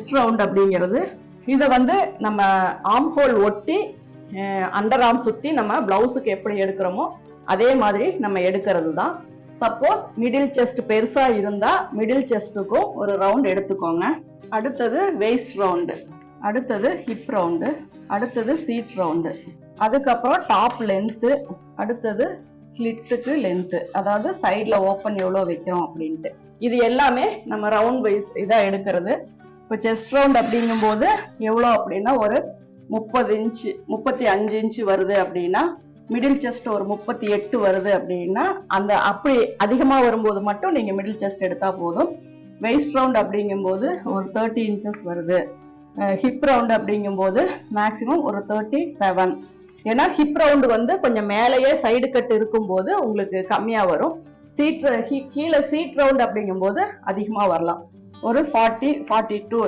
Chest round அப்படிங்கிறது இதை வந்து நம்ம ஆர்ம் ஹோல் ஒட்டி அண்டர் ஆர்ம் சுற்றி நம்ம பிளவுஸுக்கு எப்படி எடுக்கிறோமோ அதே மாதிரி நம்ம எடுக்கிறது தான். சப்போஸ் மிடில் செஸ்ட் பெருசாக இருந்தால் மிடில் செஸ்ட்டுக்கும் ஒரு ரவுண்ட் எடுத்துக்கோங்க. அடுத்தது வெயிஸ்ட் ரவுண்டு, அடுத்தது ஹிப் ரவுண்டு, அடுத்தது சீட் ரவுண்டு, அதுக்கப்புறம் டாப் லென்த்து, அடுத்தது ஸ்லிட்டுக்கு லென்த்து, அதாவது சைடில் ஓப்பன் எவ்வளோ வைக்கிறோம் அப்படின்ட்டு. இது எல்லாமே நம்ம ரவுண்ட் வைஸ் இதாக எடுக்கிறது. இப்போ செஸ்ட் ரவுண்ட் அப்படிங்கும்போது எவ்வளோ அப்படின்னா ஒரு 30 இன்ச்சு 35 இன்ச்சு வருது அப்படின்னா, மிடில் செஸ்ட் ஒரு 38 வருது அப்படின்னா, அந்த அப்படி அதிகமாக வரும்போது மட்டும் நீங்கள் மிடில் செஸ்ட் எடுத்தால் போதும். வெயிஸ்ட் ரவுண்ட் அப்படிங்கும்போது ஒரு 30 இன்ச்சஸ் வருது. ஹிப் ரவுண்ட் அப்படிங்கும்போது மேக்சிமம் ஒரு 37. ஏன்னா ஹிப் ரவுண்டு வந்து கொஞ்சம் மேலேயே சைடு கட் இருக்கும்போது உங்களுக்கு கம்மியாக வரும். கீழே சீட் ரவுண்ட் அப்படிங்கும்போது அதிகமாக வரலாம், ஒரு 40 42